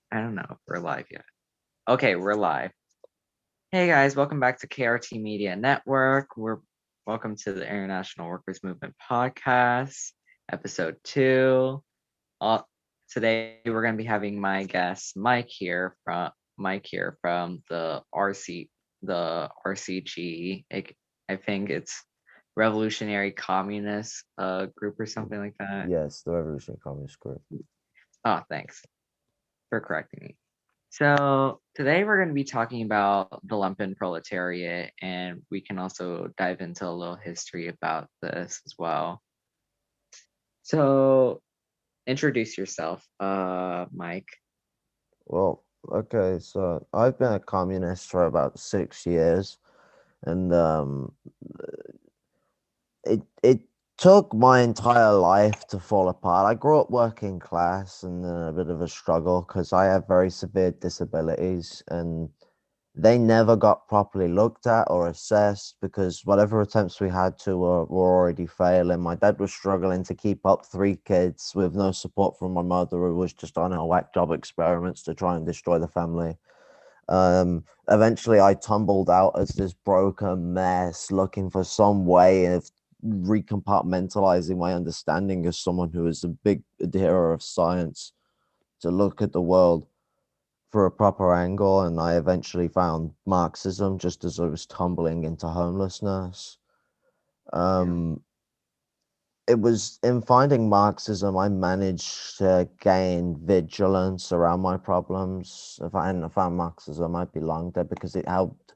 I don't know if we're live yet. Okay, we're live. Hey guys, welcome back to KRT Media Network. Welcome to the International Workers Movement Podcast, episode 2. Uh, Today we're going to be having my guest Mike here from the RCG. I think it's Revolutionary Communist group or something like that. Yes, the Revolutionary Communist Group. Oh, thanks for correcting me. So today we're going to be talking about the lumpen proletariat, and we can also dive into a little history about this as well. So introduce yourself, Mike. Well, okay, so I've been a communist for about 6 years, and it took my entire life to fall apart. I grew up working class and in a bit of a struggle because I have very severe disabilities, and they never got properly looked at or assessed because whatever attempts we had to were already failing. My dad was struggling to keep up 3 kids with no support from my mother, who was just on her whack job experiments to try and destroy the family. Eventually, I tumbled out as this broken mess, looking for some way of recompartmentalizing my understanding as someone who is a big adherer of science to look at the world for a proper angle, and I eventually found Marxism just as I was tumbling into homelessness. Yeah. Um, it was in finding Marxism I managed to gain vigilance around my problems. If I hadn't have found Marxism, I'd be long dead because it helped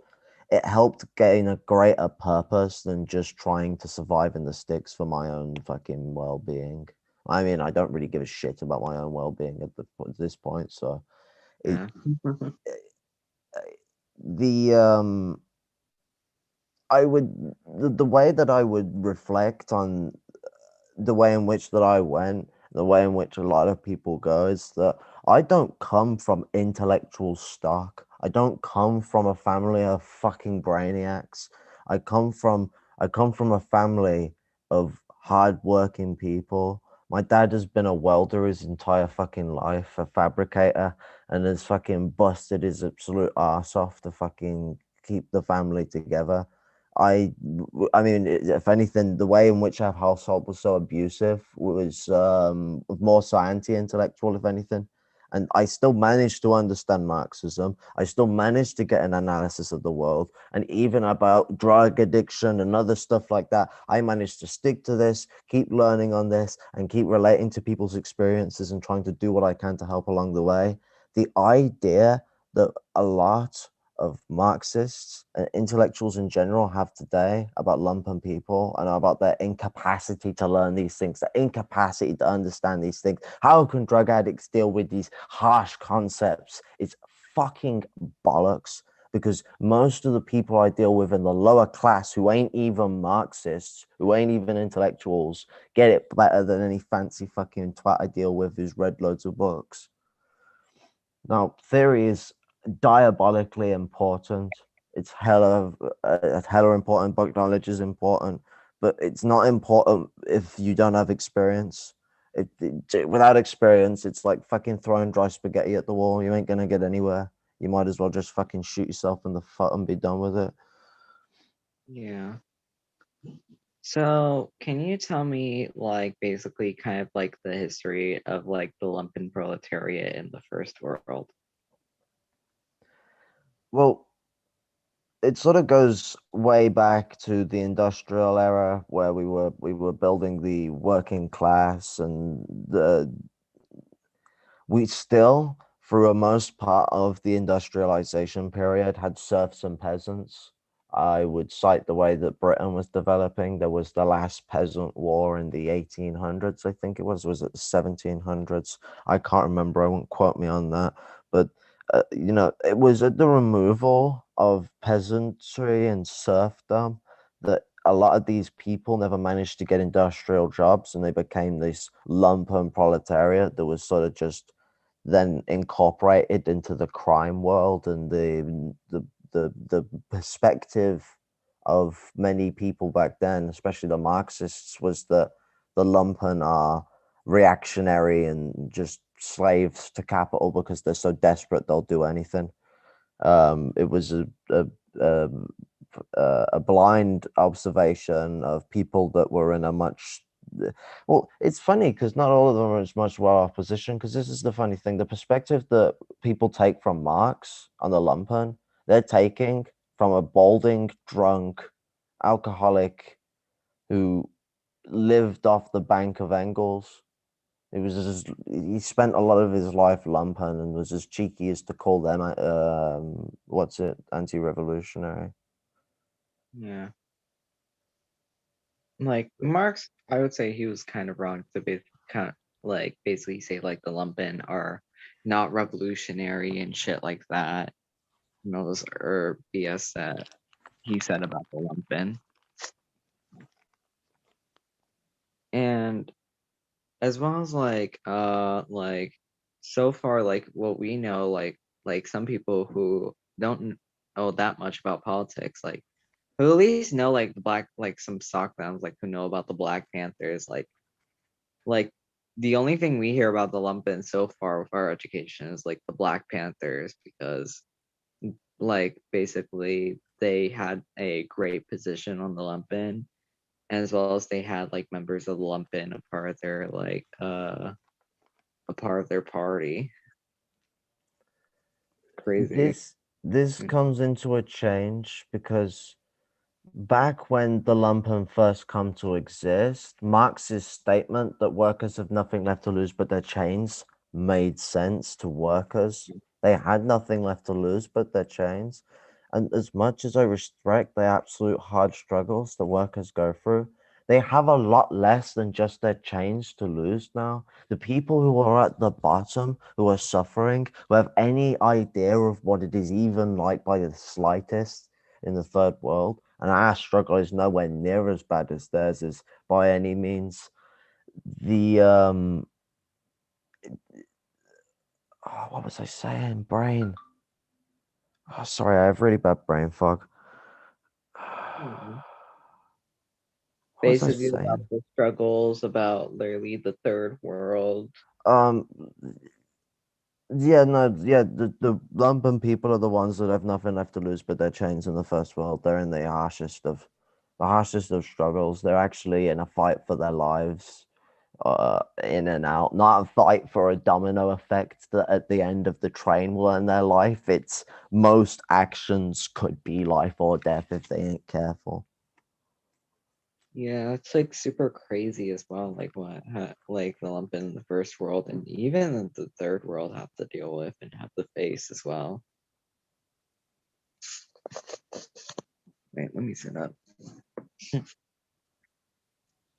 gain a greater purpose than just trying to survive in the sticks for my own fucking well-being. I mean, I don't really give a shit about my own well-being at this point, so it Yeah. the I would the way that I would reflect on the way in which that I went, the way in which a lot of people go is that I don't come from intellectual stock. I don't come from a family of fucking brainiacs. I come from I come from a family of hardworking people. My dad has been a welder his entire fucking life, a fabricator, and has fucking busted his absolute ass off to fucking keep the family together. I I mean, if anything, the way in which our household was so abusive was more so anti-intellectual, if anything. And I still managed to understand Marxism. I still managed to get an analysis of the world, and even about drug addiction and other stuff like that. I managed to stick to this, keep learning on this, and keep relating to people's experiences and trying to do what I can to help along the way. The idea that a lot of Marxists and intellectuals in general have today about lumpen people and about their incapacity to learn these things, their incapacity to understand these things. How can drug addicts deal with these harsh concepts? It's fucking bollocks because most of the people I deal with in the lower class who ain't even Marxists, who ain't even intellectuals, get it better than any fancy fucking twat I deal with who's read loads of books. Now, theory is diabolically important. It's hella important. Book knowledge is important, but it's not important if you don't have experience. Without experience, it's like fucking throwing dry spaghetti at the wall. You ain't gonna get anywhere. You might as well just fucking shoot yourself in the foot and be done with it. Yeah. So can you tell me, like, basically kind of like the history of like the lumpen proletariat in the first world? Well, it sort of goes way back to the industrial era where we were building the working class, and the we still, through a most part of the industrialization period, had serfs and peasants. I would cite the way that Britain was developing. There was the last peasant war in the 1800s, I think it was it the 1700s? I can't remember. I won't quote me on that. But, it was at the removal of peasantry and serfdom that a lot of these people never managed to get industrial jobs, and they became this lumpen proletariat that was sort of just then incorporated into the crime world, and the perspective of many people back then, especially the Marxists, was that the lumpen are reactionary and just slaves to capital because they're so desperate they'll do anything. It was um, a blind observation of people that were in a much well, it's funny because not all of them are as much well off position. Because this is the funny thing: the perspective that people take from Marx on the lumpen, they're taking from a balding, drunk, alcoholic who lived off the bank of Engels. He spent a lot of his life lumpen and was as cheeky as to call them what's it, anti-revolutionary. Yeah. Like Marx, I would say he was kind of wrong to be kind of like basically say like the lumpen are not revolutionary and shit like that. You know, those are BS that he said about the lumpen. And as well as like so far like what we know like some people who don't know that much about politics like who at least know like the black like some stock downs like who know about the Black Panthers like the only thing we hear about the lumpen so far with our education is like the Black Panthers because like basically they had a great position on the lumpen as well as they had like members of the lumpen a part of their party. Crazy. This comes into a change because back when the lumpen first come to exist, Marx's statement that workers have nothing left to lose but their chains made sense to workers. They had nothing left to lose but their chains. And as much as I respect the absolute hard struggles the workers go through, they have a lot less than just their chains to lose now. The people who are at the bottom, who are suffering, who have any idea of what it is even like by the slightest in the third world, and our struggle is nowhere near as bad as theirs is by any means. The what was I saying? Brain. Oh, sorry, I have really bad brain fog. Mhm. What was I Basically about saying? the struggles, about literally the third world. Um, yeah, no, yeah, the lumpen people are the ones that have nothing left to lose but their chains in the first world. They're in the harshest of struggles. They're actually in a fight for their lives, in and out, not a fight for a domino effect that at the end of the train will end their life. It's most actions could be life or death if they ain't careful. Yeah, it's like super crazy as well. Like like the lumpen in the first world and even in the third world have to deal with and have to face as well. Wait, let me set up.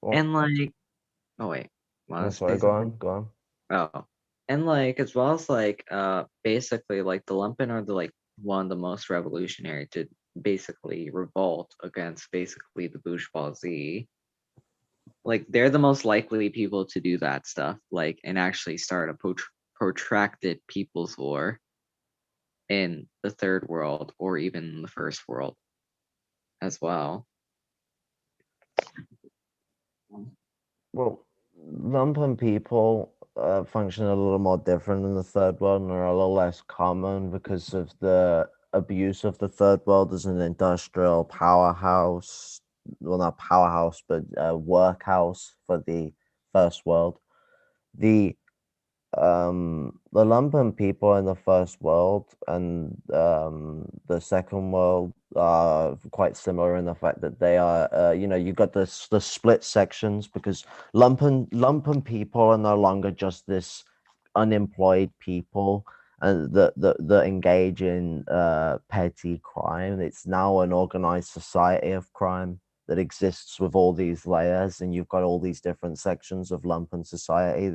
Well, And like, oh wait, want no, to sorry, say go something? on, go on. Oh, and like as well as like basically like the lumpen are the like one of the most revolutionary to basically revolt against basically the bourgeoisie. Like they're the most likely people to do that stuff like and actually start a protracted people's war in the third world or even in the first world as well. Well, lumpen people function a little more different in the third world and are a little less common because of the abuse of the third world as an industrial powerhouse. Well, not powerhouse, but workhouse for the first world. The the lumpen people in the first world and the second world are quite similar in the fact that they are you got the split sections because lumpen people are no longer just this unemployed people and that engage in petty crime. It's now an organized society of crime that exists with all these layers, and you've got all these different sections of lumpen society.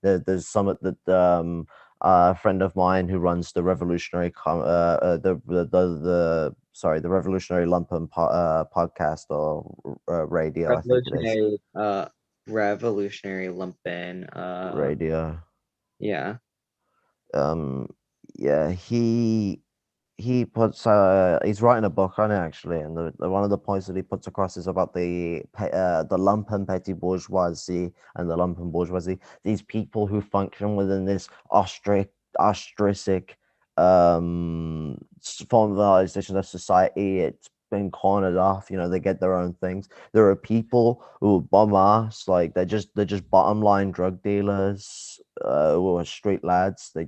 There's some that a friend of mine who runs the revolutionary the sorry, the revolutionary lumpen podcast or radio, I think it is. Revolutionary revolutionary lumpen Radio. yeah. Um, yeah, he puts he's writing a book on it actually, and one of the points that he puts across is about the lumpen petty bourgeoisie and the lumpen bourgeoisie. These people who function within this ostracic formalization of society. It's been cornered off. You know, they get their own things. There are people who bum ass, like they're just bottom line drug dealers, who are street lads. They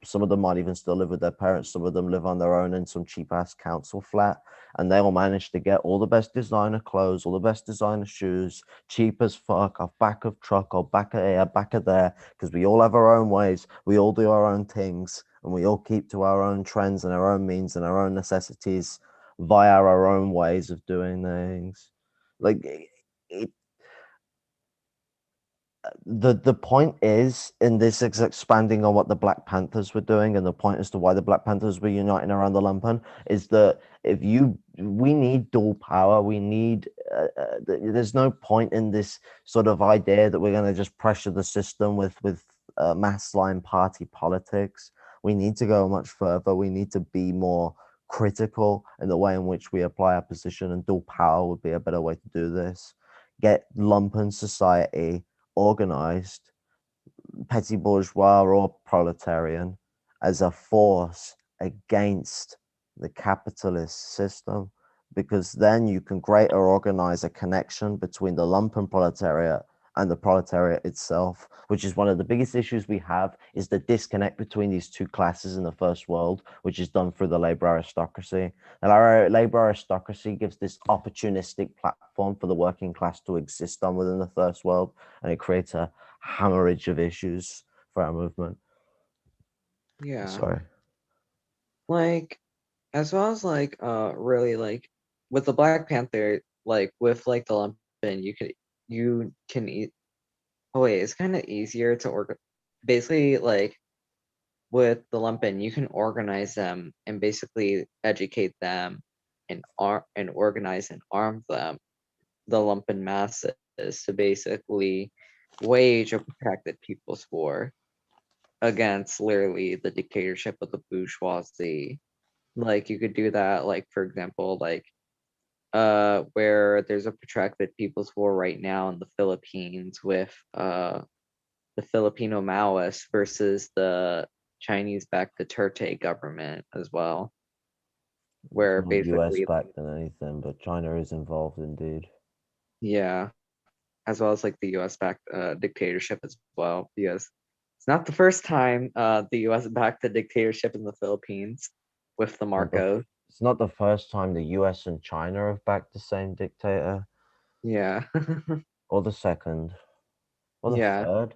some of them might even still live with their parents. Some of them live on their own in some cheap ass council flat, and they all manage to get all the best designer clothes, all the best designer shoes, cheap as fuck, off back of truck or back of here, back of there, because we all have our own ways. We all do our own things, and we all keep to our own trends and our own means and our own necessities via our own ways of doing things. Like it, the point is in this is expanding on what the Black Panthers were doing, and the point as to why the Black Panthers were uniting around the lumpen is that if you we need dual power, we need there's no point in this sort of idea that we're going to just pressure the system with mass line party politics. We need to go much further. We need to be more critical in the way in which we apply our position, and dual power would be a better way to do this. Get lumpen society organized, petty bourgeois or proletarian, as a force against the capitalist system, because then you can greater organize a connection between the lumpen proletariat and the proletariat itself, which is one of the biggest issues we have, is the disconnect between these two classes in the first world, which is done through the labor aristocracy. And our labor aristocracy gives this opportunistic platform for the working class to exist on within the first world, and it creates a hemorrhage of issues for our movement. Yeah. Sorry. Like, as well as like really like with the Black Panther, like with like the lumpen, you can oh wait, it's kind of easier to basically like with the lumpen, you can organize them and basically educate them and organize and arm them, the lumpen masses, to basically wage a protracted people's war against literally the dictatorship of the bourgeoisie. Like you could do that, like for example, like where there's a protracted people's war right now in the Philippines with the Filipino Maoists versus the Chinese backed Duterte government as well, It's where more US basically backed than anything, but China is involved indeed. yeah, as well as like the US backed dictatorship as well, because it's not the first time the US backed the dictatorship in the Philippines with the Not the, Marcos. it's not the first time the US and China have backed the same dictator, Yeah. or the second, or the Yeah. third.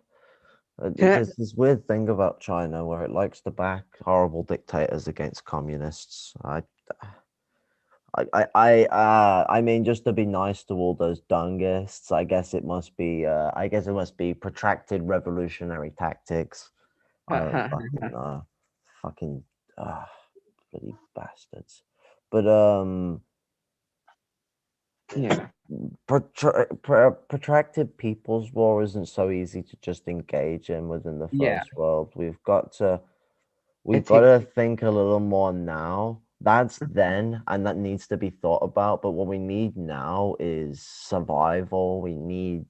There's this weird thing about China where it likes to back horrible dictators against communists. I mean, just to be nice to all those dungists, I guess it must be, I guess it must be protracted revolutionary tactics. I don't fucking know, fucking, bloody bastards. But Yeah. protracted people's war isn't so easy to just engage in within the Yeah. first world. We've It got takes to think a little more now. That's then, and that needs to be thought about. But what we need now is survival. We need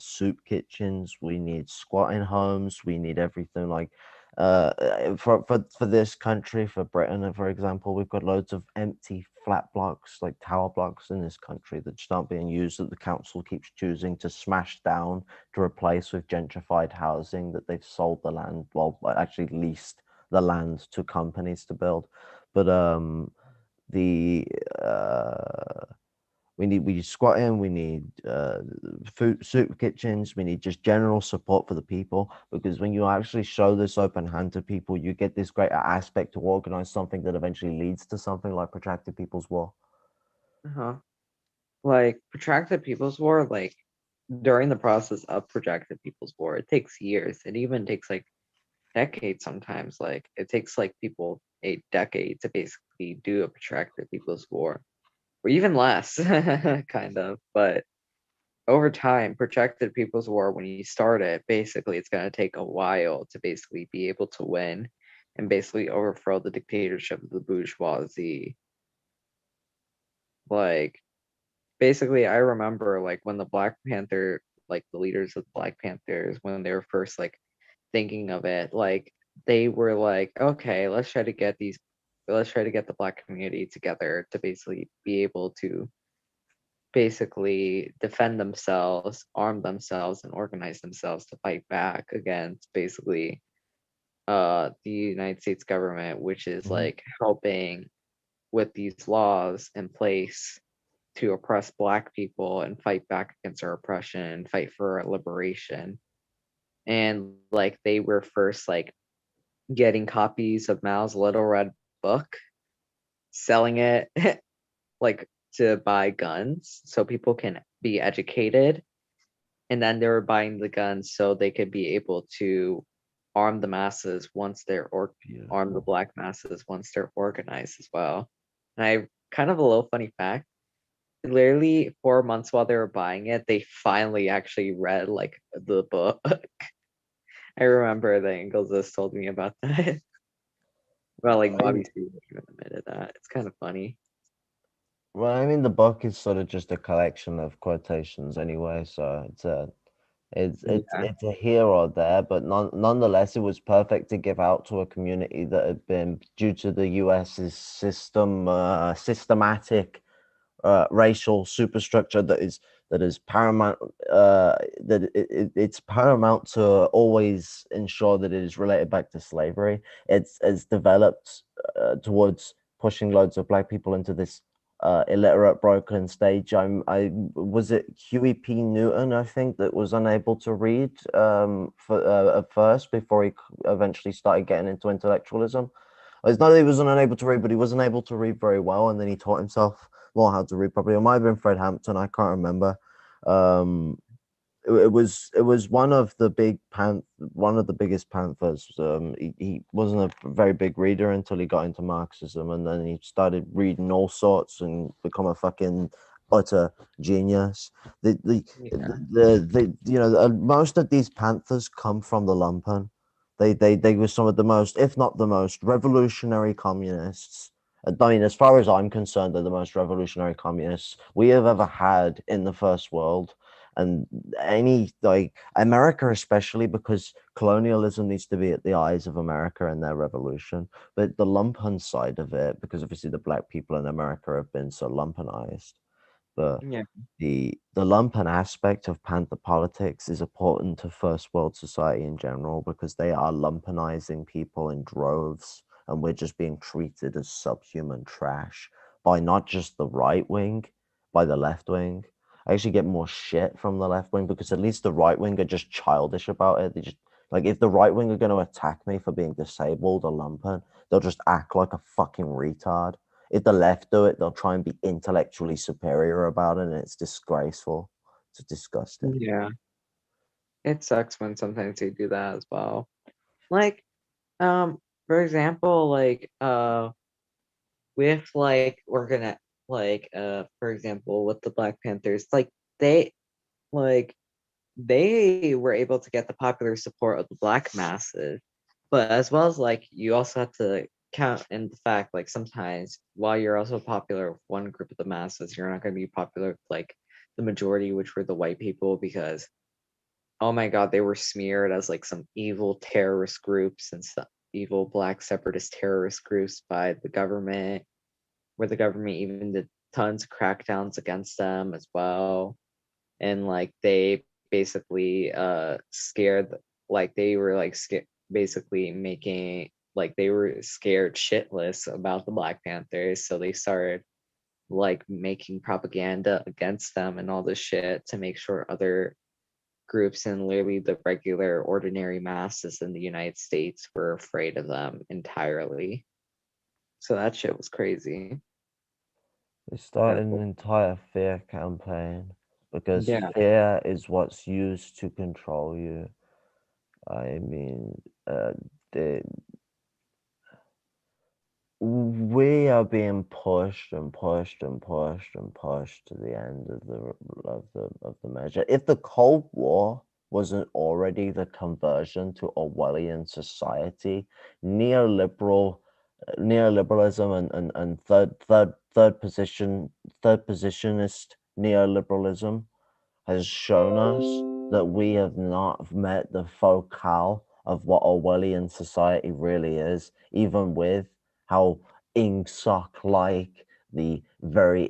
soup kitchens. We need squatting homes. We need everything. Like, for this country, for Britain, for example, we've got loads of empty flat blocks, like tower blocks, in this country that just aren't being used. That the council keeps choosing to smash down to replace with gentrified housing that they've sold the land, well, actually leased the land to companies to build. But the we need squatting, we need food soup kitchens, we need just general support for the people, because when you actually show this open hand to people, you get this greater aspect to organize something that eventually leads to something like protracted people's war. uh-huh. Like protracted people's war, like during the process of protracted people's war, it takes years. It even takes like decades sometimes. Like it takes like people a decade to basically do a protracted people's war, or even less, kind of. But over time, protracted people's war, when you start it, basically it's gonna take a while to basically be able to win. and basically overthrow the dictatorship of the bourgeoisie. Like basically, I remember like when the Black Panther, like the leaders of the Black Panthers, when they were first like thinking of it, like they were like, okay, let's try to get the Black community together to basically be able to basically defend themselves, arm themselves, and organize themselves to fight back against basically the United States government, which is Mhm. like helping with these laws in place to oppress Black people and fight back against our oppression, fight for our liberation. And like they were first like getting copies of Mao's Little Red Book, selling it like to buy guns so people can be educated. And then they were buying the guns so they could be able to arm the masses once they're or arm the Beautiful. Black masses once they're organized as well. And I kind of a little funny fact, literally 4 months while they were buying it, they finally actually read like the book. I remember the Ingles just told me about that. Well, like I Bobby Seale even admitted that. It's kind of funny. Well, I mean, the book is sort of just a collection of quotations anyway, so Yeah. it's a here or there, but nonetheless, it was perfect to give out to a community that had been, due to the US's systematic racial superstructure that is paramount, that it's paramount to always ensure that it is related back to slavery. It's developed towards pushing loads of Black people into this illiterate, broken stage. I was it Huey P. Newton, I think, that was unable to read for at first before he eventually started getting into intellectualism. It's not that he was unable to read, but he wasn't able to read very well, and then he taught himself more how to read properly. It might have been Fred Hampton, I can't remember. Um, it was one of the biggest Panthers. He wasn't a very big reader until he got into Marxism, and then he started reading all sorts and become a fucking utter genius. The the Yeah. most of these Panthers come from the lumpen. They were some of the most, if not the most, revolutionary communists. I mean, as far as I'm concerned, they're the most revolutionary communists we have ever had in the first world. And any like America, especially because colonialism needs to be at the eyes of America and their revolution. But the lumpen side of it, because obviously the Black people in America have been so lumpenized, but Yeah. the lumpen aspect of panther politics is important to first world society in general because they are lumpenizing people in droves, and we're just being treated as subhuman trash by not just the right wing, by the left wing. I actually get more shit from the left wing because at least the right wing are just childish about it. They just like, if the right wing are going to attack me for being disabled or lumpen, they'll just act like a fucking retard. If the left do it, they'll try and be intellectually superior about it, and it's disgraceful. It's disgusting. Yeah. It sucks when sometimes they do that as well. Like, um, for example, like with like we're gonna like for example with the Black Panthers, like they like they were able to get the popular support of the Black masses, but as well as like you also have to count in the fact like sometimes while you're also popular with one group of the masses, you're not going to be popular with like the majority, which were the white people, because oh my god, they were smeared as like some evil terrorist groups and some evil Black separatist terrorist groups by the government, where the government even did tons of crackdowns against them as well. And like they basically scared, like they were like basically making, like they were scared shitless about the Black Panthers, so they started like making propaganda against them and all this shit to make sure other groups and literally the regular ordinary masses in the United States were afraid of them entirely. So that shit was crazy. They started That an entire fear campaign because yeah, fear is what's used to control you. I mean, the we are being pushed and pushed and pushed and pushed to the end of the measure. If the Cold War wasn't already the conversion to Orwellian society, neoliberal neoliberalism and third positionist neoliberalism has shown us that we have not met the focal of what Orwellian society really is, even with how ingsoc like the very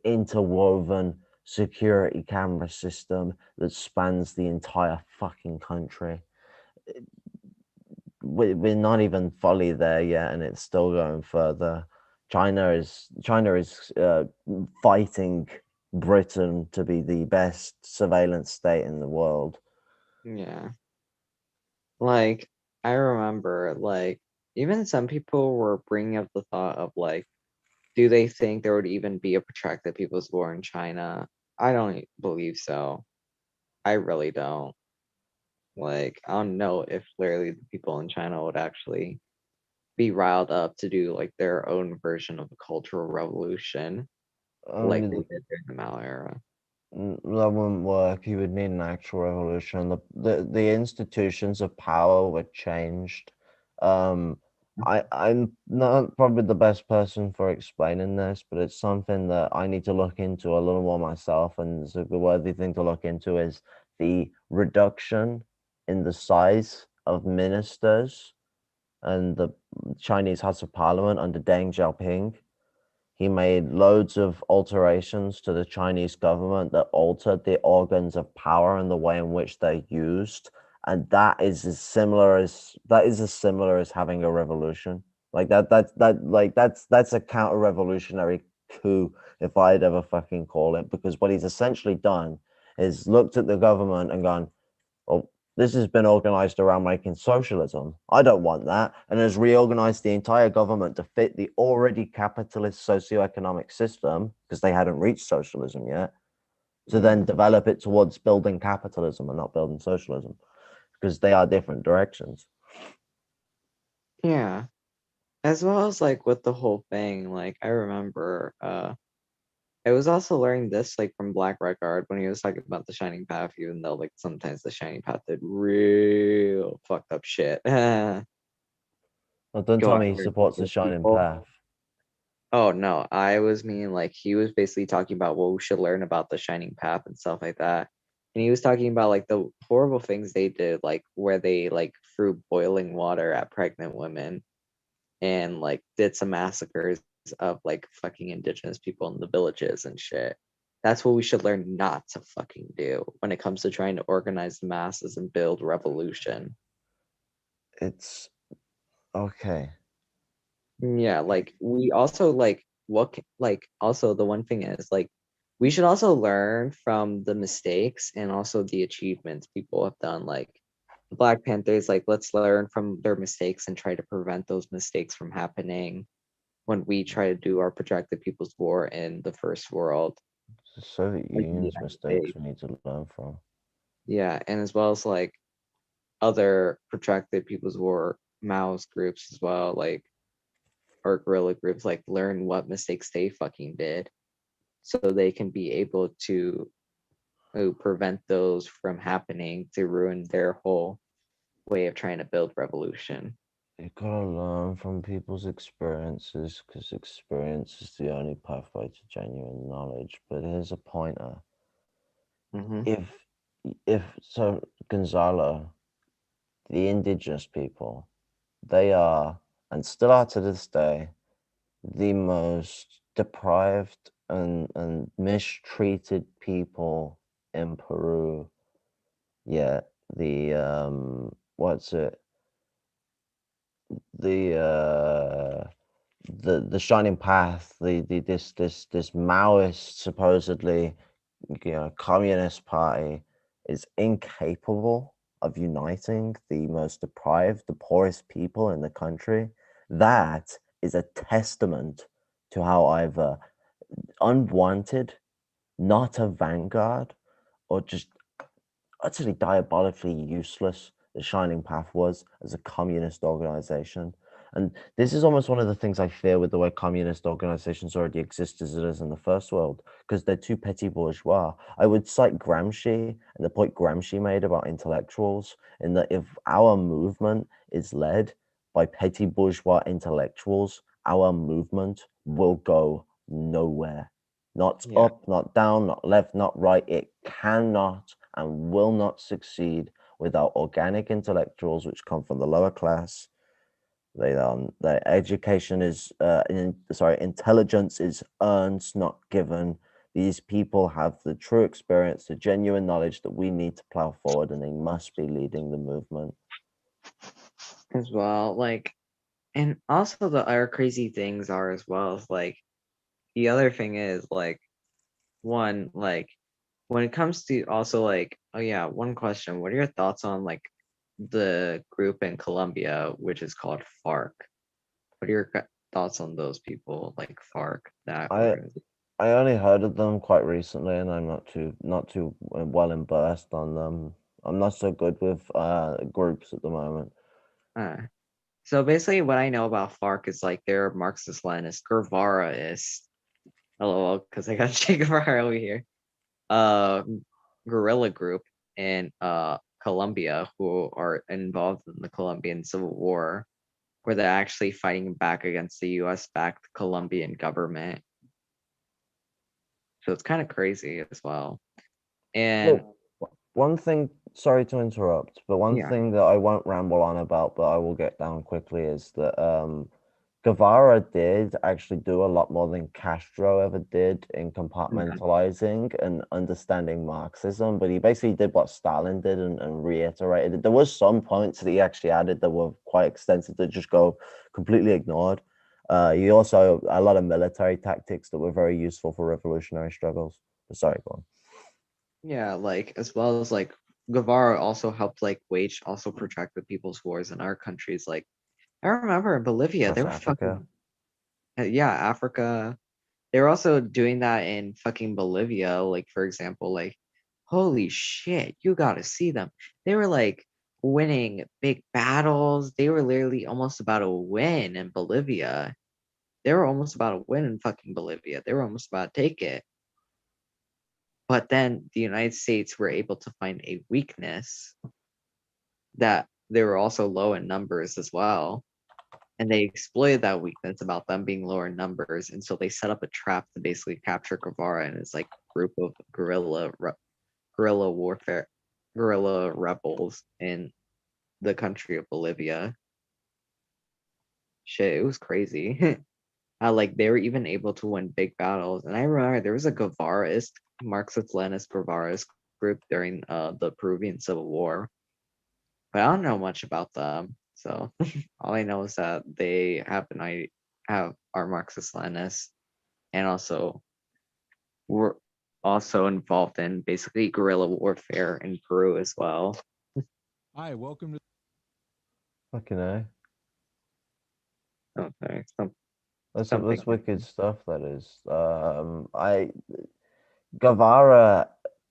interwoven security camera system that spans the entire fucking country. We're not even fully there yet, and it's still going further. China is fighting Britain to be the best surveillance state in the world. Yeah. Like, I remember, like, even some people were bringing up the thought of, like, do they think there would even be a protracted People's War in China? I don't believe so. I really don't. Like, I don't know if literally the people in China would actually be riled up to do like their own version of a cultural revolution, I like they mean, did during the Mao era. that wouldn't work. You would need an actual revolution. The institutions of power were changed. Um, I'm not probably the best person for explaining this, but it's something that I need to look into a little more myself. And it's a worthy thing to look into is the reduction in the size of ministers and the Chinese House of Parliament under Deng Xiaoping. He made loads of alterations to the Chinese government that altered the organs of power and the way in which they're used. And that is as similar as having a revolution. Like that's a counter-revolutionary coup if I'd ever fucking call it, because what he's essentially done is looked at the government and gone, well, this has been organized around making socialism. I don't want that. And has reorganized the entire government to fit the already capitalist socioeconomic system, because they hadn't reached socialism yet, to then Yeah. develop it towards building capitalism and not building socialism, because they are different directions. Yeah. As well as like with the whole thing, like I remember I was also learning this like from Black Record when he was talking about the Shining Path, even though like sometimes the Shining Path did real fucked up shit. Go Well, don't tell me he after supports the Shining people. Path. Oh no, I was meaning like he was basically talking about what we should learn about the Shining Path and stuff like that. And he was talking about like the horrible things they did, like where they like threw boiling water at pregnant women and like did some massacres of like fucking indigenous people in the villages and shit. That's what we should learn not to fucking do when it comes to trying to organize the masses and build revolution. It's okay. Yeah, like we also like like also the one thing is like we should also learn from the mistakes and also the achievements people have done. Like the Black Panthers, like let's learn from their mistakes and try to prevent those mistakes from happening when we try to do our projected people's war in the first world, It's the Soviet like in the Union's United mistakes States. we need to learn from. Yeah, and as well as like other protracted people's war Maoist groups as well, like or guerrilla groups, like learn what mistakes they fucking did so they can be able to prevent those from happening to ruin their whole way of trying to build revolution. You gotta learn from people's experiences, because experience is the only pathway to genuine knowledge. But here's a pointer. Hmm. If if so Gonzalo, the indigenous people, they are and still are to this day the most deprived and mistreated people in Peru. Yet the what's it? The the Shining Path, the this Maoist supposedly, communist party is incapable of uniting the most deprived, the poorest people in the country. That is a testament to how either unwanted, not a vanguard, or just utterly diabolically useless the Shining Path was as a communist organization. And this is almost one of the things I fear with the way communist organizations already exist as it is in the first world, because they're too petty bourgeois. I would cite Gramsci and the point Gramsci made about intellectuals, in that if our movement is led by petty bourgeois intellectuals, our movement will go nowhere. Not Yeah. up, not down, not left, not right. It cannot and will not succeed without organic intellectuals, which come from the lower class. Their education is intelligence is earned, not given. These people have the true experience, the genuine knowledge that we need to plow forward, and they must be leading the movement. As well. Like, and also the other crazy things are as well. Is like the other thing is like one, like when it comes to also like, oh yeah, one question. What are your thoughts on like the group in Colombia, which is called FARC? What are your thoughts on those people, like FARC, that I organization? I only heard of them quite recently, and I'm not too well immersed on them. I'm not so good with groups at the moment. Uh, so basically, what I know about FARC is like they're Marxist-Leninist, Guevara-ist. LOL, because I got Che Guevara over here. Uh, guerrilla group in Colombia who are involved in the Colombian Civil War, where they're actually fighting back against the U.S.-backed Colombian government. So it's kind of crazy as well. And Well, one thing, sorry to interrupt, but one yeah, thing that I won't ramble on about, but I will get down quickly, is that Guevara did actually do a lot more than Castro ever did in yeah, compartmentalizing and understanding Marxism, but he basically did what Stalin did and reiterated it. There was some points that he actually added that were quite extensive that just go completely ignored. He also a lot of military tactics that were very useful for revolutionary struggles. Sorry, go on. yeah, like as well as like Guevara also helped like wage also protracted people's wars in our countries. Like I remember in Bolivia, they Across were Africa. fucking yeah, Africa. They were also doing that in fucking Bolivia. Like, for example, like, holy shit, you gotta see them. They were like winning big battles. They were literally almost about to win in Bolivia. They were almost about to win in fucking Bolivia. They were almost about to take it. But then the United States were able to find a weakness that they were also low in numbers as well. And they exploited that weakness about them being lower in numbers, and so they set up a trap to basically capture Guevara and his like group of guerrilla warfare, guerrilla rebels in the country of Bolivia. Shit, it was crazy. Like they were even able to win big battles. And I remember there was a Guevaraist, Marxist-Leninist Guevaraist group during the Peruvian Civil War, but I don't know much about them. So all I know is that they have are Marxist-Leninists and also were also involved in basically guerrilla warfare in Peru as well. Hi, welcome to. Fucking A. Okay, something. That's wicked stuff. That is. I Guevara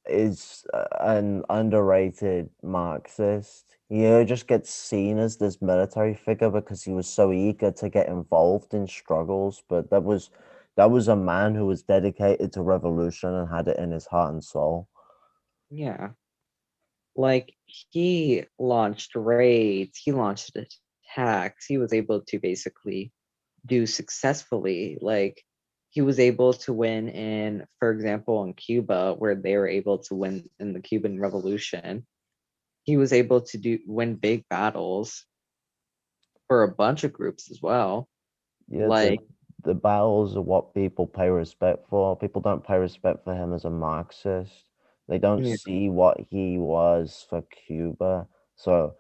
is an underrated Marxist. He just gets seen as this military figure because he was so eager to get involved in struggles. But that was a man who was dedicated to revolution and had it in his heart and soul. Yeah, like he launched raids, he launched attacks. He was able to basically do successfully. Like he was able to win in, for example, in Cuba, where they were able to win in the Cuban Revolution. He was able to do win big battles for a bunch of groups as well. Yeah, Like the battles are what people pay respect for. People don't pay respect for him as a Marxist. They don't yeah, see what he was for Cuba. So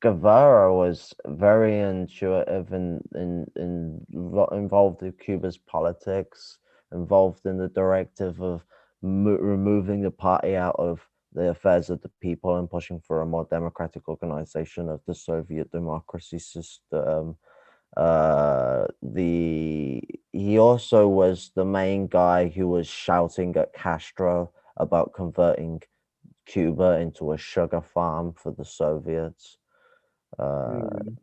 Guevara was very intuitive and involved in Cuba's politics, involved in the directive of removing the party out of the affairs of the people and pushing for a more democratic organization of the Soviet democracy system. The He also was the main guy who was shouting at Castro about converting Cuba into a sugar farm for the Soviets. Uh, mm,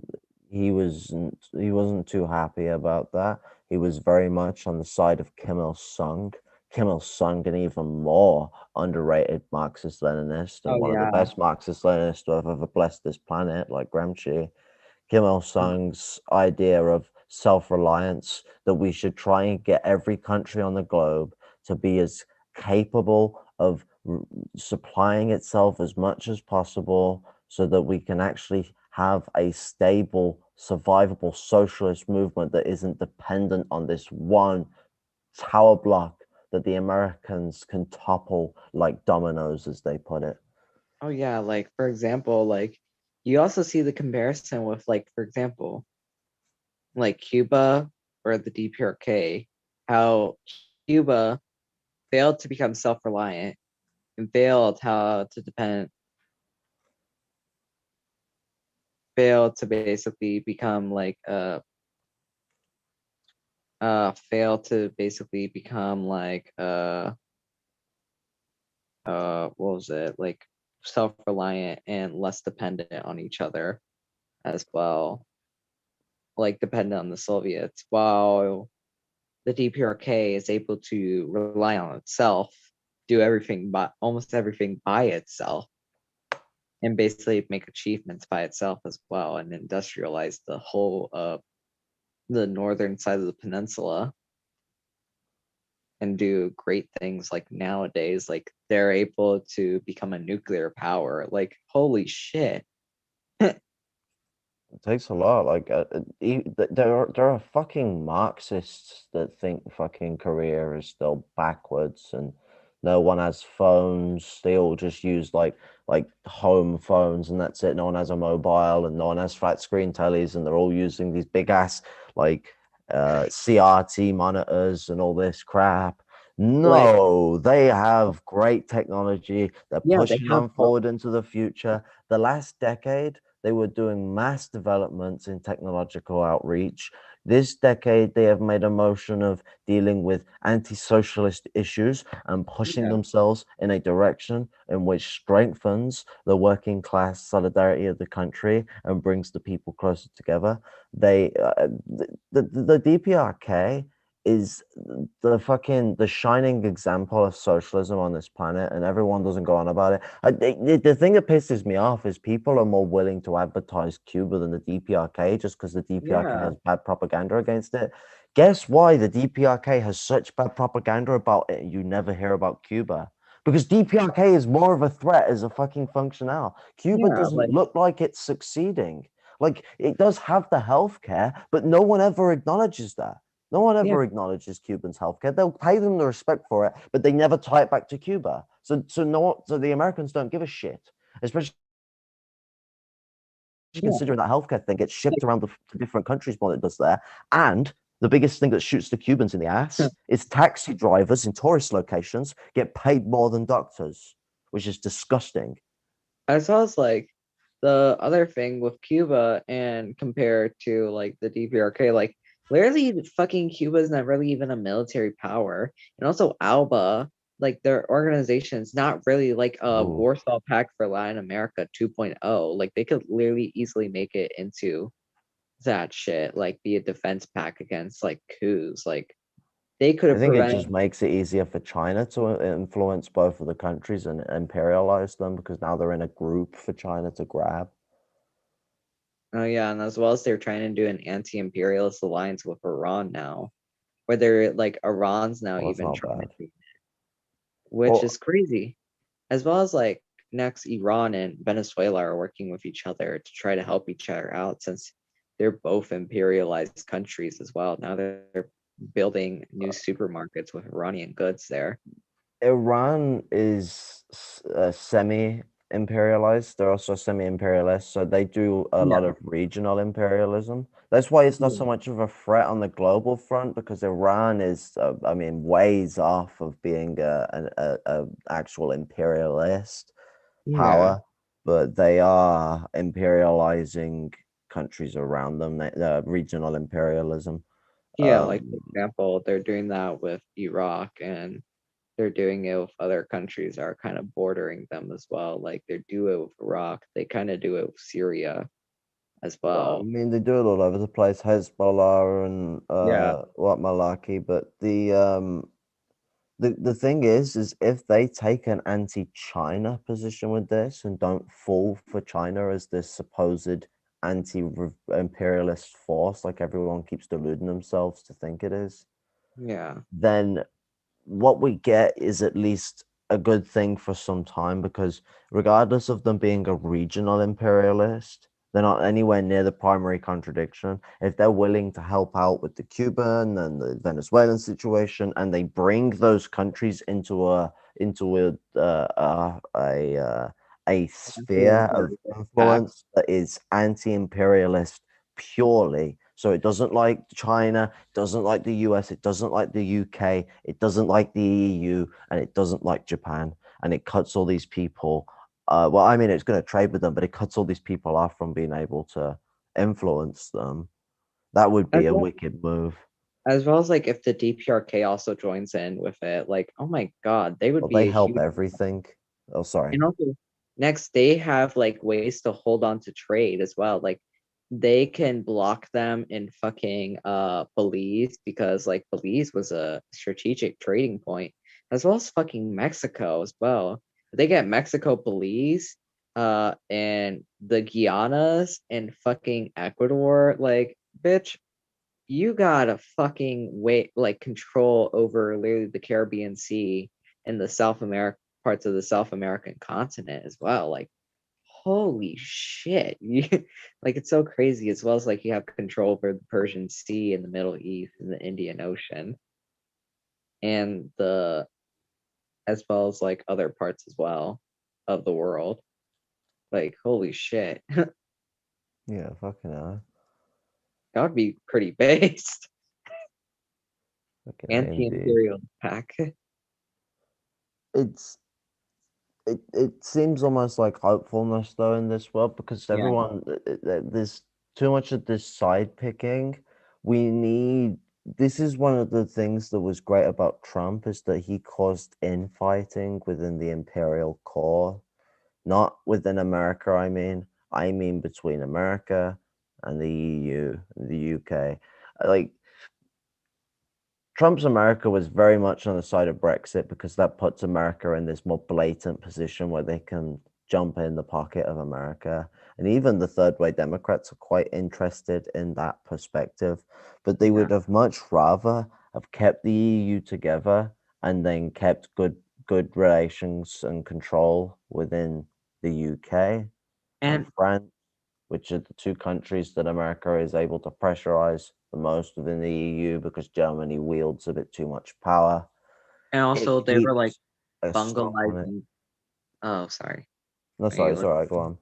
he wasn't too happy about that. He was very much on the side of Kim Il Sung. Kim Il Sung, an even more underrated Marxist Leninist and Oh one of the yeah. best Marxist Leninists to have ever blessed this planet, like Gramsci. Kim Il Sung's idea of self-reliance, that we should try and get every country on the globe to be as capable of supplying itself as much as possible so that we can actually have a stable, survivable socialist movement that isn't dependent on this one tower block that the Americans can topple like dominoes, as they put it. Oh yeah, like for example, like you also see the comparison with like for example, like Cuba or the DPRK, how Cuba failed to become self-reliant and failed to basically become like failed to basically become like what was it, like self-reliant and less dependent on each other as well, like dependent on the Soviets, while the DPRK is able to rely on itself, do everything by almost everything by itself, and basically make achievements by itself as well, and industrialize the whole the northern side of the peninsula, and do great things like nowadays, like they're able to become a nuclear power. Like holy shit. It takes a lot. Like, there are fucking Marxists that think fucking Korea is still backwards, and no one has phones. They all just use like home phones, and that's it. No one has a mobile, and no one has flat screen tellies, and they're all using these big ass like CRT monitors and all this crap. Like No, they have great technology. They're yeah, they pushing have on forward into the future. The last decade, they were doing mass developments in technological outreach. This decade, they have made a motion of dealing with anti-socialist issues and pushing yeah, themselves in a direction in which strengthens the working class solidarity of the country and brings the people closer together. The DPRK is the shining example of socialism on this planet, and everyone doesn't go on about it. The thing that pisses me off is people are more willing to advertise Cuba than the DPRK just because the DPRK yeah, has bad propaganda against it. Guess why the DPRK has such bad propaganda about it and you never hear about Cuba? Because DPRK is more of a threat as a fucking functional. Cuba yeah, doesn't like look like it's succeeding. Like, it does have the healthcare, but no one ever acknowledges that. No one yeah, ever acknowledges Cubans' healthcare. They'll pay them the respect for it, but they never tie it back to Cuba. So the Americans don't give a shit, especially yeah, considering that healthcare thing gets like shipped around to different countries more than it does there. And the biggest thing that shoots the Cubans in the ass is taxi drivers in tourist locations get paid more than doctors, which is disgusting. as well as like the other thing with Cuba and compared to like the DPRK, like literally fucking Cuba is not really even a military power. And also Alba, like their organization is not really like a Ooh. Warsaw Pact for Latin America 2.0. Like they could literally easily make it into that shit, like be a defense pack against like coups. Like they could I have think it prevented. just makes it easier for China to influence both of the countries and imperialize them because now they're in a group for China to grab. Oh yeah, and as well as they're trying to do an anti-imperialist alliance with Iran now, where they're like Iran's now Well, that's even not trying bad. to do, which Well, is crazy. As well as like next Iran and Venezuela are working with each other to try to help each other out since they're both imperialized countries as well. Now they're building new supermarkets with Iranian goods there. Iran is semi-imperialized. They're also semi-imperialist, so they do a Yeah, lot of regional imperialism. That's why it's not yeah, so much of a threat on the global front because Iran is, I mean, ways off of being a actual imperialist yeah, power, but they are imperializing countries around them, regional imperialism. yeah. Like for Um, example, they're doing that with Iraq and they're doing it with other countries that are kind of bordering them as well. Like they do it with Iraq, they kind of do it with Syria. as I well. mean, they do it all over the place, Hezbollah and Yeah. what Malaki. But the thing is if they take an anti-China position with this and don't fall for China as this supposed anti-imperialist force, like everyone keeps deluding themselves to think it is, Yeah. then what we get is at least a good thing for some time, because regardless of them being a regional imperialist, they're not anywhere near the primary contradiction. If they're willing to help out with the Cuban and the Venezuelan situation, and they bring those countries into a sphere of Anti-imperialist pact. influence that is anti-imperialist purely. So it doesn't like China, doesn't like the US, it doesn't like the UK, it doesn't like the EU, and it doesn't like Japan. And it cuts all these people. Well, I mean, it's going to trade with them, but it cuts all these people off from being able to influence them. That would As be a well, wicked move. as well as like if the DPRK also joins in with it, like, oh my God, they would Well, they be a help huge. everything. Oh, sorry. And also, next they have like ways to hold on to trade as well. Like they can block them in fucking Belize, because like Belize was a strategic trading point, as well as fucking Mexico as well. If they get Mexico, Belize, and the Guianas and fucking Ecuador, like, bitch, you got a fucking way like control over literally the Caribbean Sea and the South America parts of the South American continent as well. Like, holy shit. Like it's so crazy, as well as like you have control over the Persian Sea and the Middle East and the Indian Ocean, and the as well as like other parts as well of the world. Like, holy shit. That Yeah, fucking hell. would be pretty based. Fucking hell, indeed. Anti-imperial pack. It's it seems almost like hopefulness though in this world, because Yeah. everyone there's too much of this side picking. We need This is one of the things that was great about Trump, is that he caused infighting within the imperial core, not within America. I mean between America and the EU and the UK. Like, Trump's America was very much on the side of Brexit, because that puts America in this more blatant position where they can jump in the pocket of America. And even the third way Democrats are quite interested in that perspective. But they Yeah. would have much rather have kept the EU together and then kept good relations and control within the UK and And France, which are the two countries that America is able to pressurize the most within the EU, because Germany wields a bit too much power. It also they were like keeps a stop on it. bungalizing. Oh, sorry. No, Are you sorry, sorry, go on.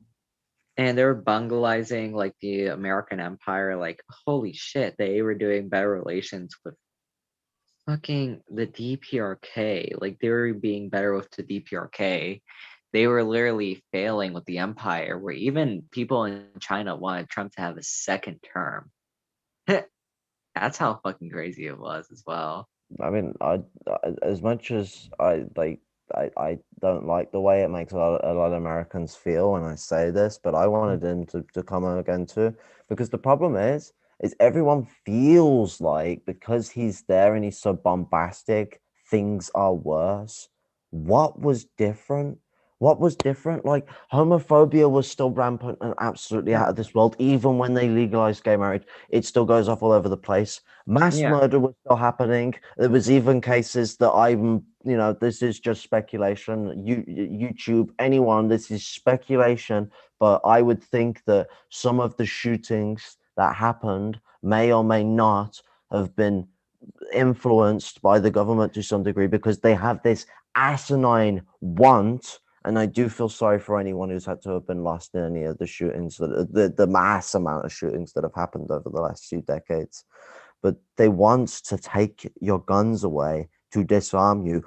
And they were bungalizing like the American Empire. Like, holy shit, they were doing better relations with fucking the DPRK. Like, they were being better with the DPRK. They were literally failing with the empire, where even people in China wanted Trump to have a second term. That's how fucking crazy it was as well. I mean, as much as I don't like the way it makes a lot of Americans feel when I say this, but I wanted him to come on again too, because the problem is everyone feels like, because he's there and he's so bombastic, things are worse. What was different? What was different? Like, homophobia was still rampant and absolutely Yeah. out of this world, even when they legalized gay marriage. It still goes off all over the place. Mass Yeah. murder was still happening. There was even cases that this is just speculation. YouTube, anyone, this is speculation. But I would think that some of the shootings that happened may or may not have been influenced by the government to some degree, because they have this asinine want. And I do feel sorry for anyone who's had to have been lost in any of the shootings, the mass amount of shootings that have happened over the last few decades. But they want to take your guns away to disarm you.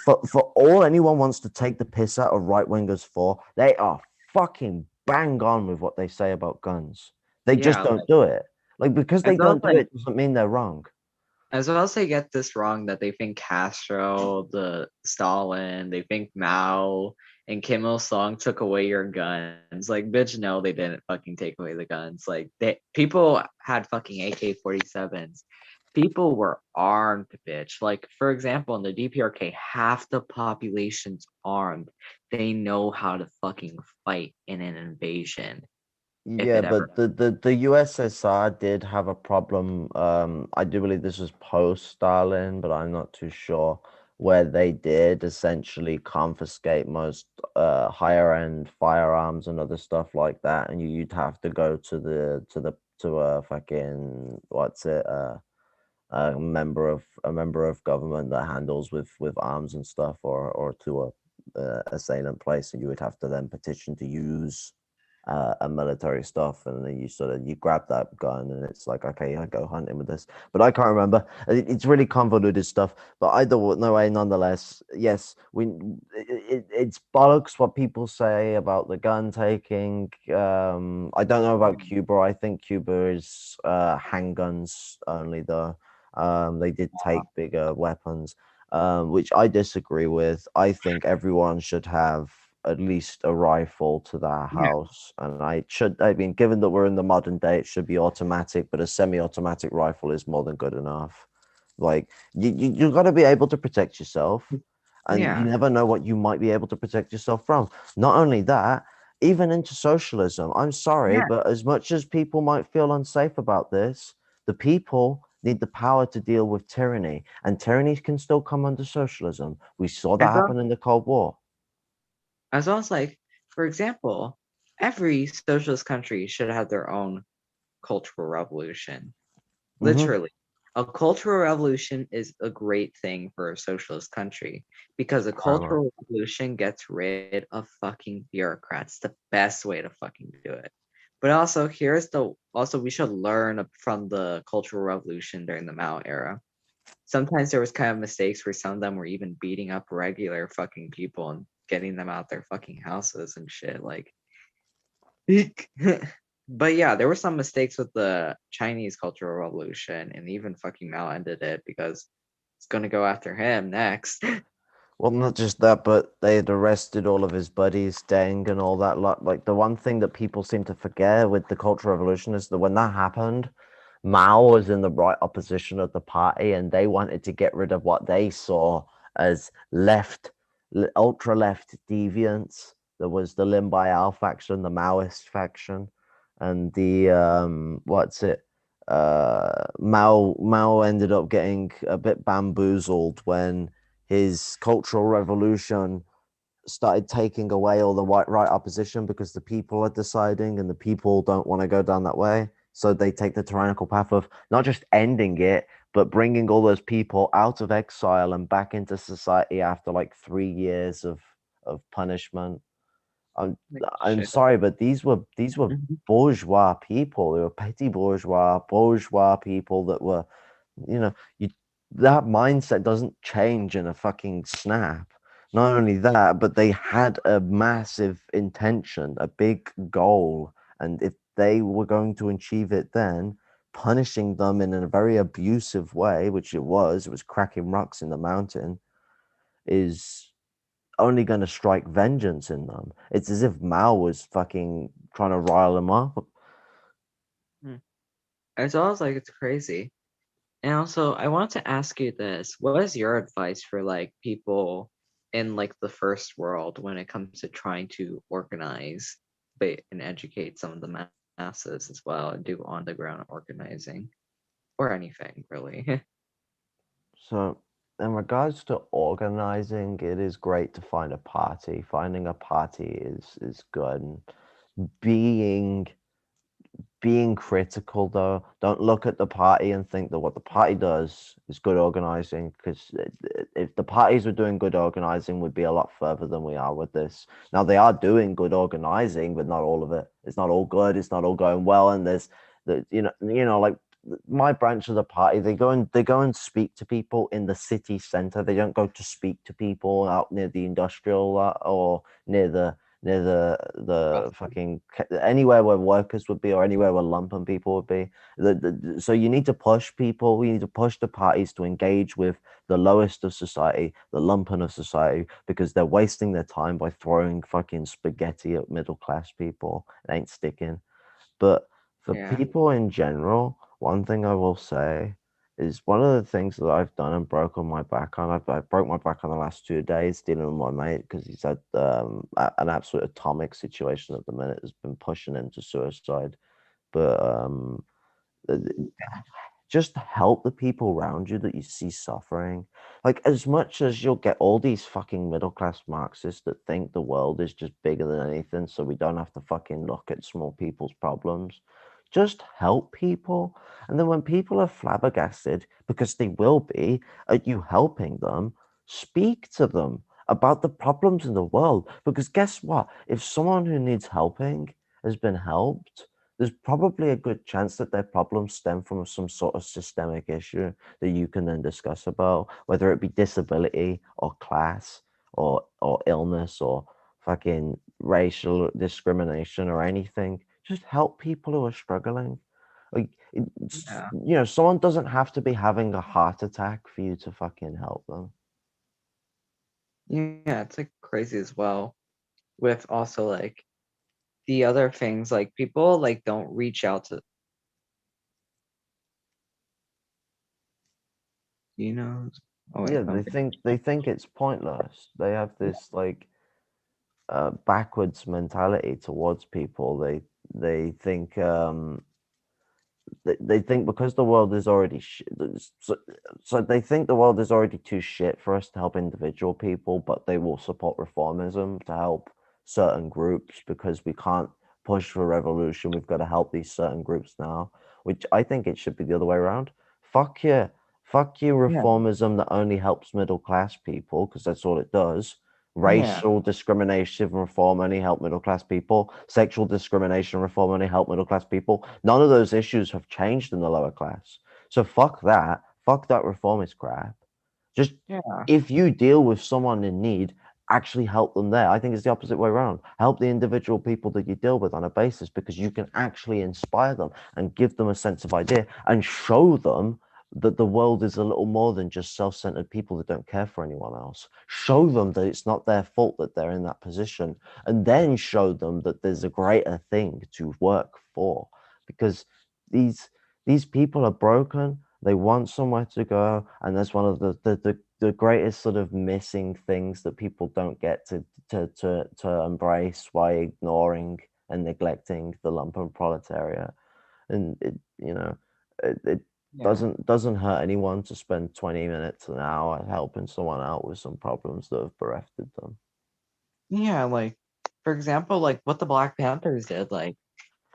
For all anyone wants to take the piss out of right wingers for, they are fucking bang on with what they say about guns. They just Yeah. don't do it. Like, because As they well as don't do like it doesn't mean they're wrong. as well as they get this wrong, that they think Castro, the Stalin, they think Mao, and Kim Il Sung took away your guns. Like, bitch, no, they didn't fucking take away the guns. Like, people had fucking AK-47s. People were armed, bitch. Like, for example, in the DPRK, half the population's armed. They know how to fucking fight in an invasion. If Yeah, it ever. but the USSR did have a problem. I do believe this was post Stalin, but I'm not too sure, where they did essentially confiscate most higher end firearms and other stuff like that, and you'd have to go to a fucking what's it a member of government that handles with arms and stuff, or to a assailant place, and you would have to then petition to use a military stuff, and then you grab that gun, and it's like, okay, I go hunting with this. But I can't remember. It's really convoluted stuff. But either no way, nonetheless, yes, it's bollocks what people say about the gun taking. I don't know about Cuba. I think Cuba is handguns only, though. They did take bigger weapons, which I disagree with. I think everyone should have at least a rifle to their house, and I mean, given that we're in the modern day, it should be automatic, but a semi-automatic rifle is more than good enough. Like, you got to be able to protect yourself, and you Yeah. never know what you might be able to protect yourself from. Not only that, even into socialism, I'm sorry, Yeah. but as much as people might feel unsafe about this, the people need the power to deal with tyranny, and tyranny can still come under socialism. We saw that As well, happen in the Cold War. as well as, like, for example, every socialist country should have their own cultural revolution. Hmm. Literally. A cultural revolution is a great thing for a socialist country because a Very much. cultural revolution gets rid of fucking bureaucrats. The best way to fucking do it. But also, we should learn from the cultural revolution during the Mao era. Sometimes there was kind of mistakes where some of them were even beating up regular fucking people and getting them out their fucking houses and shit. Like, but yeah, there were some mistakes with the Chinese Cultural Revolution, and even fucking Mao ended it because it's gonna go after him next. Well, not just that, but they had arrested all of his buddies, Deng, and all that lot. Like, the one thing that people seem to forget with the Cultural Revolution is that when that happened, Mao was in the right opposition of the party, and they wanted to get rid of what they saw as ultra left deviants. There was the Lin Biao faction, the Maoist faction, and the what's it? Mao ended up getting a bit bamboozled when his Cultural Revolution started taking away all the right opposition, because the people are deciding, and the people don't want to go down that way. So they take the tyrannical path of not just ending it, but bringing all those people out of exile and back into society after like 3 years of punishment. I'm Like, I'm shit. sorry, but these were Mhm. bourgeois people. They were petty bourgeois people that were, you that mindset doesn't change in a fucking snap. Not only that, but they had a massive intention, a big goal, and if they were going to achieve it, then punishing them in a very abusive way, which it was cracking rocks in the mountain, is only going to strike vengeance in them. It's as if Mao was fucking trying to rile them up. Mm. It's always like it's crazy. And also, I want to ask you this: what is your advice for like people in like the first world when it comes to trying to organize, but and educate some of the masses as well, and do on the ground organizing or anything really? So, in regards to organizing, it is great to find a party. Finding a party is good. And being being critical, though, don't look at the party and think that what the party does is good organizing, because if the parties were doing good organizing, we'd be a lot further than we are with this. Now, they are doing good organizing, but not all of it. It's not all good. It's not all going well. And there's the like my branch of the party, they go and speak to people in the city center. They don't go to speak to people out near the industrial lot, or near near the fucking anywhere where workers would be, or anywhere where lumpen people would be. So you need to push people. You need to push the parties to engage with the lowest of society, the lumpen of society, because they're wasting their time by throwing fucking spaghetti at middle class people. It ain't sticking. But for Yeah. people in general, one thing I will say is one of the things that I've done and broken my back on. I broke my back on the last 2 days dealing with my mate because he's had an absolute atomic situation at the minute. Has been pushing him to suicide. But uh, just help the people around you that you see suffering. Like, as much as you'll get all these fucking middle class Marxists that think the world is just bigger than anything, so we don't have to fucking look at small people's problems, just help people. And then when people are flabbergasted, because they will be, at you helping them, speak to them about the problems in the world. Because guess what? If someone who needs helping has been helped, there's probably a good chance that their problems stem from some sort of systemic issue that you can then discuss about, whether it be disability or class or illness or fucking racial discrimination or anything. Just help people who are struggling. Like, Yeah. someone doesn't have to be having a heart attack for you to fucking help them. Yeah, it's like crazy as well. With also like the other things, like people like don't reach out to, you know. Oh wait, Yeah, they think it's pointless. They have this like backwards mentality towards people. They think they think because the world is already so they think the world is already too shit for us to help individual people, but they will support reformism to help certain groups because we can't push for revolution. We've got to help these certain groups now, which I think it should be the other way around. Fuck you, fuck you, Yeah, reformism that only helps middle class people because that's all it does. yeah, Racial discrimination reform only help middle class people. Sexual discrimination reform only help middle class people. None of those issues have changed in the lower class. So fuck that. Fuck that reformist crap. Just yeah, if you deal with someone in need, actually help them there. I think it's the opposite way around. Help the individual people that you deal with on a basis because you can actually inspire them and give them a sense of idea and show them that the world is a little more than just self-centered people that don't care for anyone else. Show them that it's not their fault that they're in that position, and then show them that there's a greater thing to work for. Because these these people are broken. They want somewhere to go, and that's one of the greatest sort of missing things that people don't get to embrace by ignoring and neglecting the lumpen proletariat. And it yeah, doesn't hurt anyone to spend 20 minutes an hour helping someone out with some problems that have bereft them. yeah. Like, for example, like what the Black Panthers did, like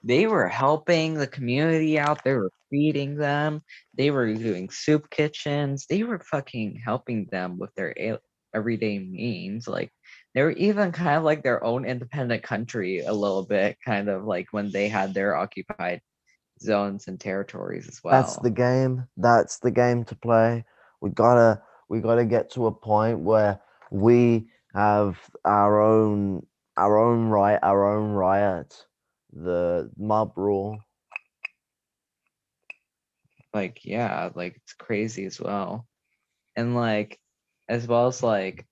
they were helping the community out. They were feeding them. They were doing soup kitchens. They were fucking helping them with their everyday means. Like they were even kind of like their own independent country a little bit, kind of like when they had their occupied zones and territories as That's well. the game. That's the game to play. We gotta get to a point where we have our own riot, the mob rule. Like, yeah, like it's crazy as well. And like, as well as like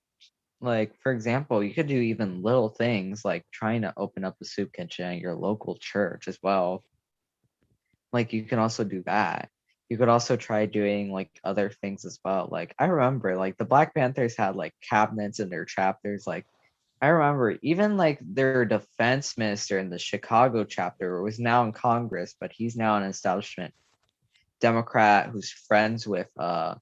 for example, you could do even little things like trying to open up a soup kitchen at your local church as well. Like you can also do that. You could also try doing like other things as well. Like I remember like the Black Panthers had like cabinets in their chapters. Like I remember even like their defense minister in the Chicago chapter was now in Congress, but he's now an establishment Democrat who's friends with the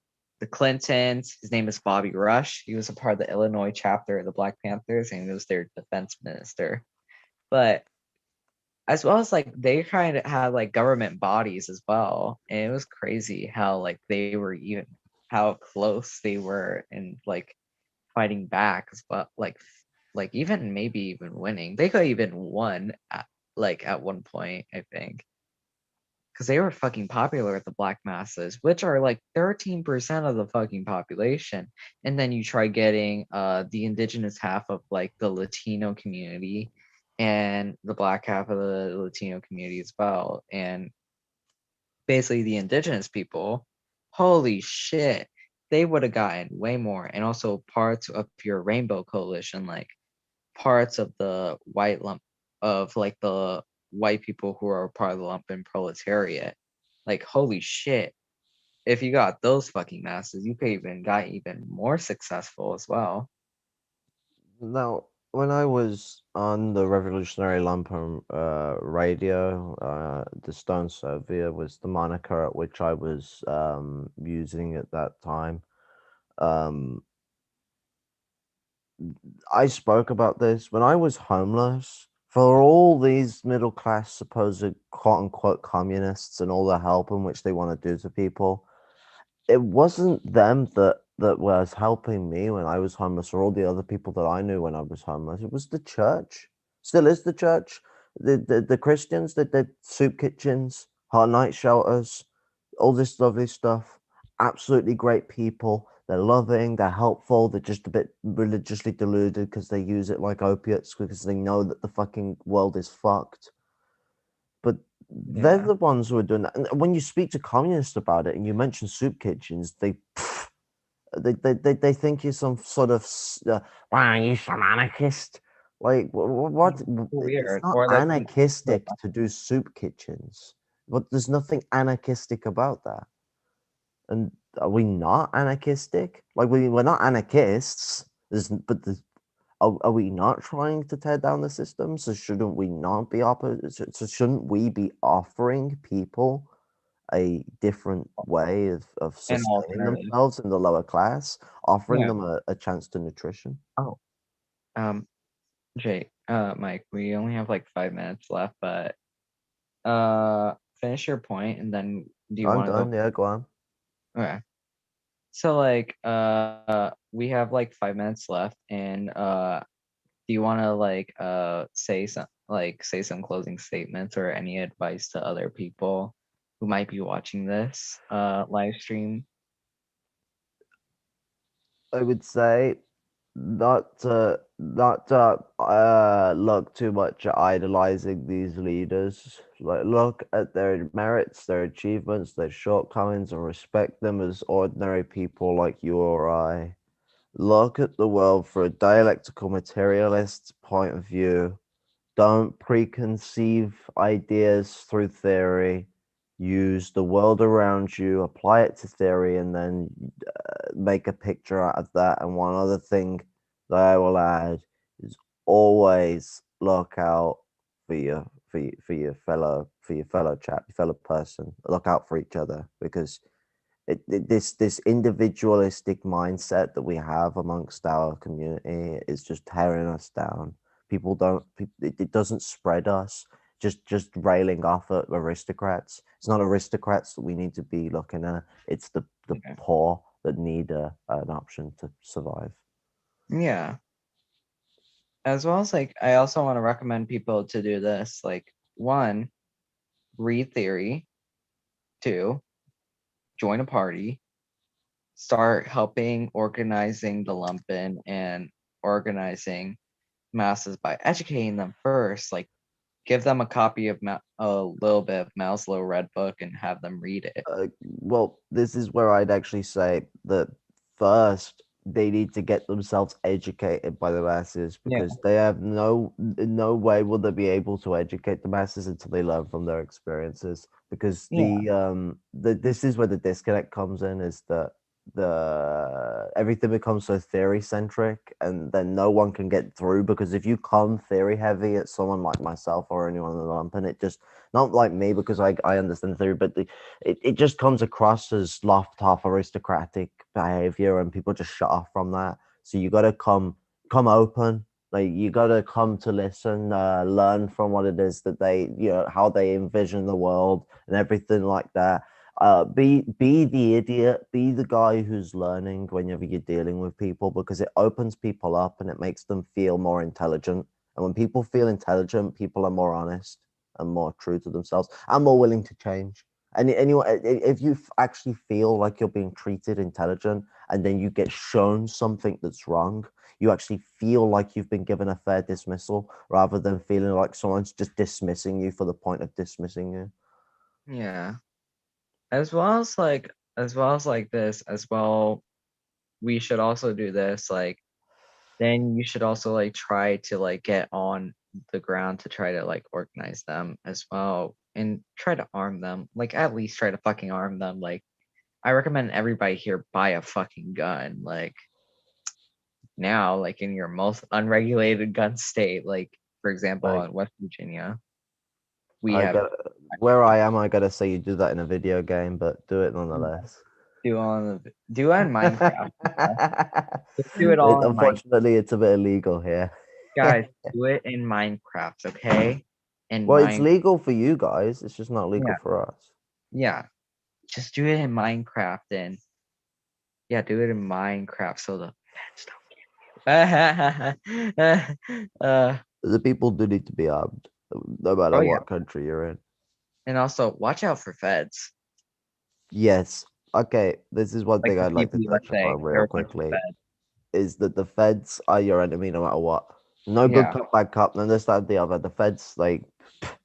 Clintons. His name is Bobby Rush. He was a part of the Illinois chapter of the Black Panthers, and he was their defense minister. But as well as like they kind of had like government bodies as well, and it was crazy how like they were even how close they were in like fighting back as well. Like even maybe even winning. They could even won at, like at one point, I think, because they were fucking popular with the black masses, which are like 13% of the fucking population. And then you try getting the indigenous half of like the Latino community and the black half of the Latino community as well. And basically the indigenous people, holy shit, they would have gotten way more. And also parts of your rainbow coalition, like parts of the white lump of like the white people who are part of the lumpen proletariat. Like, holy shit. If you got those fucking masses, you could even got even more successful as well. Now, when I was on the Revolutionary Lumpen radio, the Stone Soviet was the moniker at which I was using at that time. Um, I spoke about this when I was homeless. For all these middle class, supposed quote unquote communists and all the help in which they want to do to people, it wasn't them that was helping me when I was homeless, or all the other people that I knew when I was homeless. It was the church. Still is the church. The Christians that did soup kitchens, hot night shelters, all this lovely stuff. Absolutely great people. They're loving, they're helpful, they're just a bit religiously deluded because they use it like opiates because they know that the fucking world is fucked. But they're Yeah. the ones who are doing that. And when you speak to communists about it and you mention soup kitchens, they think you're some sort of wow, you some anarchist. Like what? It's Weird. not Or like anarchistic to do soup kitchens. But there's nothing anarchistic about that. And are we not anarchistic? Like we're not anarchists. Are we not trying to tear down the system? So shouldn't we not be so shouldn't we be offering people a different way of an sustaining alternative. themselves in the lower class, offering Yeah. them a chance to nutrition? Oh. Um, Jay, Mike, we only have like 5 minutes left, but finish your point and then do you I'm want to go? done. Yeah, go on. Okay. So like we have like 5 minutes left and do you want to like say some closing statements or any advice to other people who might be watching this live stream? I would say not to look too much at idolizing these leaders. Like look at their merits, their achievements, their shortcomings, and respect them as ordinary people like you or I. Look at the world through a dialectical materialist point of view. Don't preconceive ideas through theory. Use the world around you, apply it to theory, and then make a picture out of that. And one other thing that I will add is always look out for your fellow chap, your fellow person. Look out for each other because this individualistic mindset that we have amongst our community is just tearing us down. People don't it doesn't spread us. Just railing off at aristocrats. It's not aristocrats that we need to be looking at. It's the Okay. poor that need an option to survive. Yeah. As well as like I also want to recommend people to do this. Like one, read theory. Two, join a party. Start helping organizing the lumpen and organizing masses by educating them first. Like give them a copy of a little bit of Maslow Red Book and have them read it. Well, this is where I'd actually say that first they need to get themselves educated by the masses Yeah. because they have no way will they be able to educate the masses until they learn from their experiences. Because Yeah. this is where the disconnect comes in is that the everything becomes so theory centric and then no one can get through because if you come theory heavy at someone like myself or anyone in the lump and it just not like me because I understand theory but it just comes across as loft off aristocratic behavior and people just shut off from that. So you got to come open. Like you got to come to listen, learn from what it is that they, how they envision the world and everything like that. Be the idiot, be the guy who's learning whenever you're dealing with people because it opens people up and it makes them feel more intelligent. And when people feel intelligent, people are more honest and more true to themselves and more willing to change. And if you actually feel like you're being treated intelligent, and then you get shown something that's wrong, you actually feel like you've been given a fair dismissal, rather than feeling like someone's just dismissing you for the point of dismissing you. Yeah. As well as like this as well, we should also do this, like then you should also like try to like get on the ground to try to like organize them as well and try to arm them. Like at least try to fucking arm them. Like I recommend everybody here buy a fucking gun. Like now, like in your most unregulated gun state, like for example Like, in West Virginia, we I have got where I am, I gotta say you do that in a video game, but do it nonetheless. do on Minecraft. Just do it all in Minecraft. Unfortunately, it's a bit illegal here. Guys, do it in Minecraft, okay? In Well, it's Mine, legal for you guys. It's just not legal yeah, for us. yeah. Just do it in Minecraft and yeah, do it in Minecraft so the feds don't. The people do need to be armed, no Oh matter yeah, what country you're in. and also watch out for feds. Yes. Okay, this is one Like thing the I'd like to people touch USA, upon they're real a bunch of quickly, feds. is that the feds are your enemy no matter what. No good Yeah, cop, bad cop, none of this, that, and the other. The feds, like,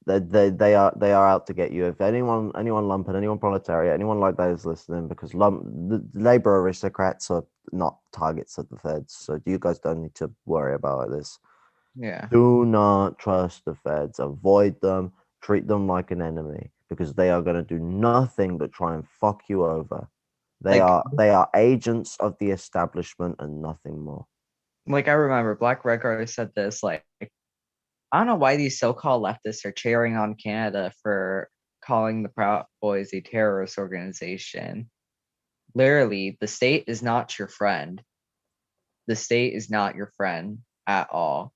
they are out to get you. If anyone lumpen, anyone proletariat, anyone like that is listening, because the labor aristocrats are not targets of the feds, so you guys don't need to worry about this. yeah. Do not trust the feds. Avoid them. Treat them like an enemy, because they are going to do nothing but try and fuck you over. They Like are they are agents of the establishment and nothing more. I remember Black Record said this, like I don't know why these so-called leftists are cheering on Canada for calling the Proud Boys a terrorist organization. Literally, the state is not your friend. The state is not your friend at all.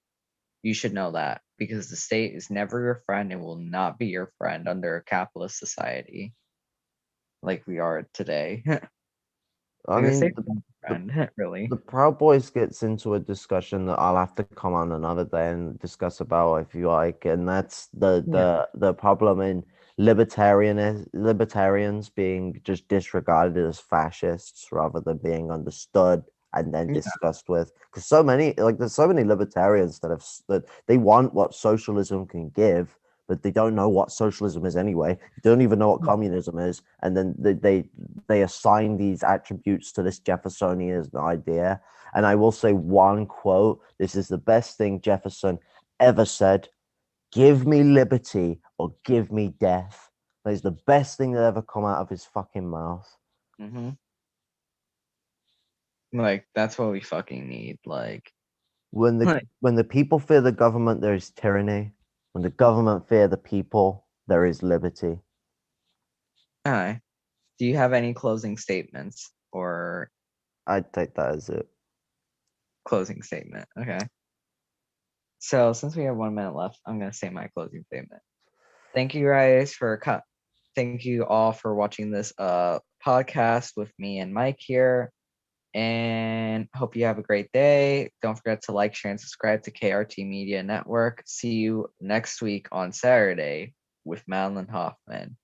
You should know that because the state is never your friend and will not be your friend under a capitalist society like we are today. I Like the mean, state is not your the friend, really. the Proud Boys gets into a discussion that I'll have to come on another day and discuss about if you like, and that's Yeah. the problem in libertarians being just disregarded as fascists rather than being understood and then Yeah. discussed with. Because there's so many libertarians that they want what socialism can give, but they don't know what socialism is anyway. They don't even know what communism is, and then they assign these attributes to this Jeffersonian idea. And I will say one quote: "This is the best thing Jefferson ever said. Give me liberty or give me death." That is the best thing that ever come out of his fucking mouth. Mm-hmm. Like that's what we fucking need. Like, When the like, when the people fear the government, there is tyranny. When the government fear the people, there is liberty. hi. Do you have any closing statements or I'd take that as it. closing statement? Okay. So since we have 1 minute left, I'm gonna say my closing statement. Thank you guys for thank you all for watching this podcast with me and Mike here. And hope you have a great day. Don't forget to like, share, and subscribe to KRT Media Network. See you next week on Saturday with Madeline Hoffman.